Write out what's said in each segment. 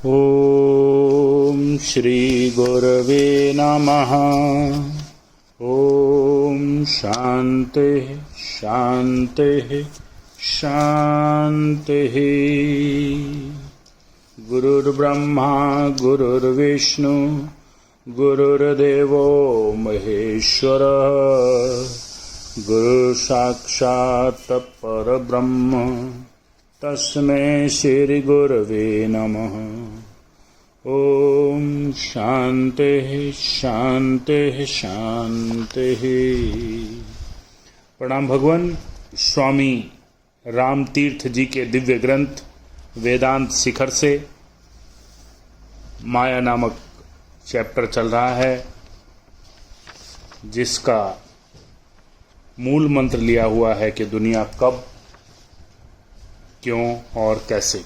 ॐ श्री गुरवे नमः। ॐ शान्तिः शान्तिः शान्तिः। गुरुर्ब्रह्मा गुरुर्विष्णु गुरुर्देवो महेश्वरः। गुरु साक्षात् परब्रह्म तस्मै श्री गुरवे नमः। ओम शान्तिः शान्तिः शान्तिः। प्रणाम भगवान। स्वामी रामतीर्थ जी के दिव्य ग्रंथ वेदांत शिखर से माया नामक चैप्टर चल रहा है, जिसका मूल मंत्र लिया हुआ है कि दुनिया कब, क्यों और कैसे।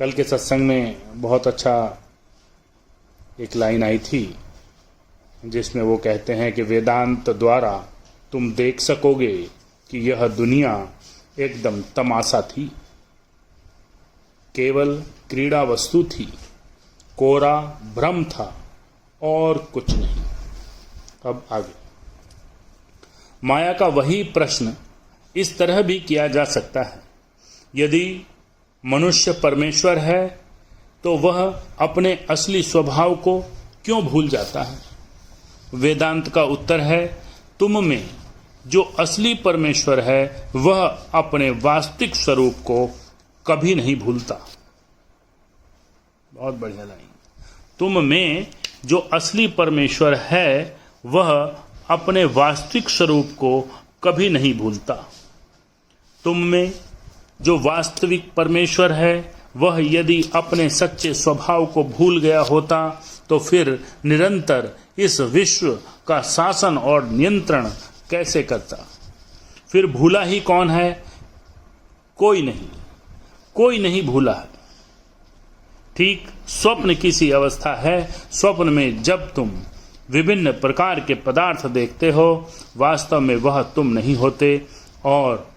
कल के सत्संग में बहुत अच्छा एक लाइन आई थी, जिसमें वो कहते हैं कि वेदांत द्वारा तुम देख सकोगे कि यह दुनिया एकदम तमाशा थी, केवल क्रीड़ा वस्तु थी, कोरा भ्रम था और कुछ नहीं। अब आगे माया का वही प्रश्न इस तरह भी किया जा सकता है, यदि मनुष्य परमेश्वर है तो वह अपने असली स्वभाव को क्यों भूल जाता है। वेदांत का उत्तर है, तुम में जो असली परमेश्वर है वह अपने वास्तविक स्वरूप को कभी नहीं भूलता। बहुत बढ़िया लाइन। तुम में जो असली परमेश्वर है वह अपने वास्तविक स्वरूप को कभी नहीं भूलता। तुम में जो वास्तविक परमेश्वर है वह यदि अपने सच्चे स्वभाव को भूल गया होता तो फिर निरंतर इस विश्व का शासन और नियंत्रण कैसे करता। फिर भूला ही कौन है? कोई नहीं भूला है। ठीक स्वप्न किसी अवस्था है। स्वप्न में जब तुम विभिन्न प्रकार के पदार्थ देखते हो, वास्तव में वह तुम नहीं होते, और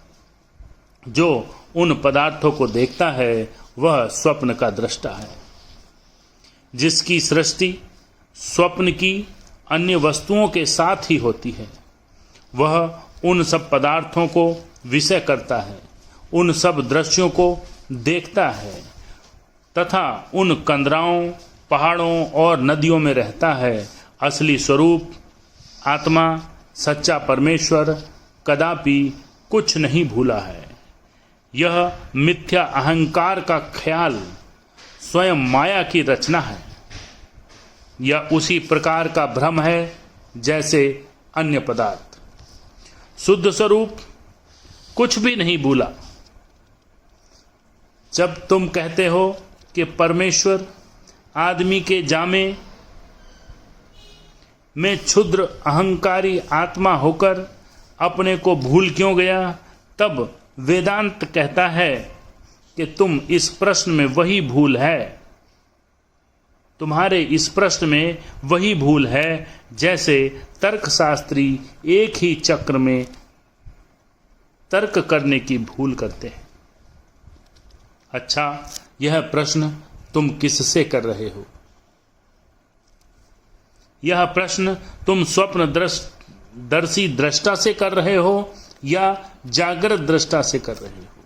जो उन पदार्थों को देखता है वह स्वप्न का दृष्टा है। जिसकी सृष्टि स्वप्न की अन्य वस्तुओं के साथ ही होती है, वह उन सब पदार्थों को विषय करता है, उन सब दृश्यों को देखता है तथा उन कंदराओं, पहाड़ों और नदियों में रहता है। असली स्वरूप आत्मा, सच्चा परमेश्वर कदापि कुछ नहीं भूला है। यह मिथ्या अहंकार का ख्याल स्वयं माया की रचना है। यह उसी प्रकार का भ्रम है जैसे अन्य पदार्थ। शुद्ध स्वरूप कुछ भी नहीं भूला। जब तुम कहते हो कि परमेश्वर आदमी के जामे में क्षुद्र अहंकारी आत्मा होकर अपने को भूल क्यों गया, तब वेदांत कहता है कि तुम इस प्रश्न में वही भूल है। तुम्हारे इस प्रश्न में वही भूल है जैसे तर्कशास्त्री एक ही चक्र में तर्क करने की भूल करते हैं। अच्छा, यह प्रश्न तुम किससे कर रहे हो? यह प्रश्न तुम स्वप्न दर्शी दृष्टा से कर रहे हो या जागृत दृष्टा से कर रहे हो?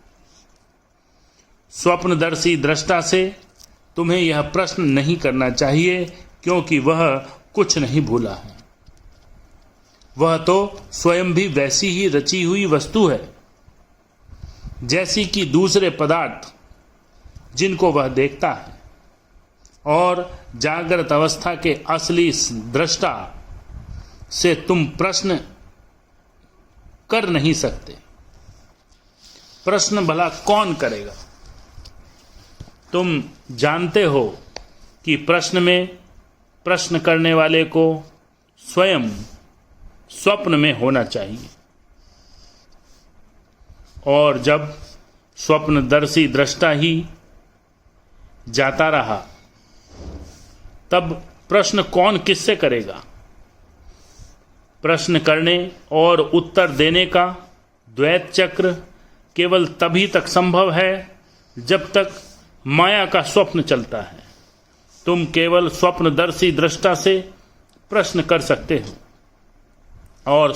स्वप्नदर्शी दृष्टा से तुम्हें यह प्रश्न नहीं करना चाहिए, क्योंकि वह कुछ नहीं भूला है। वह तो स्वयं भी वैसी ही रची हुई वस्तु है जैसी कि दूसरे पदार्थ जिनको वह देखता है, और जागृत अवस्था के असली दृष्टा से तुम प्रश्न कर नहीं सकते। प्रश्न भला कौन करेगा? तुम जानते हो कि प्रश्न में प्रश्न करने वाले को स्वयं स्वप्न में होना चाहिए, और जब स्वप्नदर्शी दृष्टा ही जाता रहा तब प्रश्न कौन किससे करेगा? प्रश्न करने और उत्तर देने का द्वैत चक्र केवल तभी तक संभव है जब तक माया का स्वप्न चलता है। तुम केवल स्वप्नदर्शी दृष्टा से प्रश्न कर सकते हो और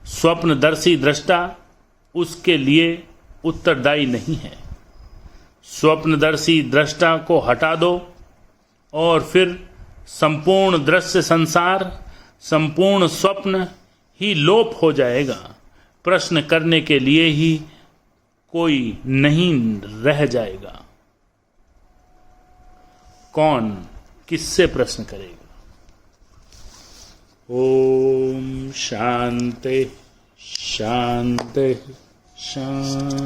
स्वप्नदर्शी दृष्टा उसके लिए उत्तरदायी नहीं है। स्वप्नदर्शी दृष्टा को हटा दो और फिर संपूर्ण दृश्य संसार, संपूर्ण स्वप्न ही लोप हो जाएगा। प्रश्न करने के लिए ही कोई नहीं रह जाएगा। कौन किससे प्रश्न करेगा? ओम शांति शांति शांति।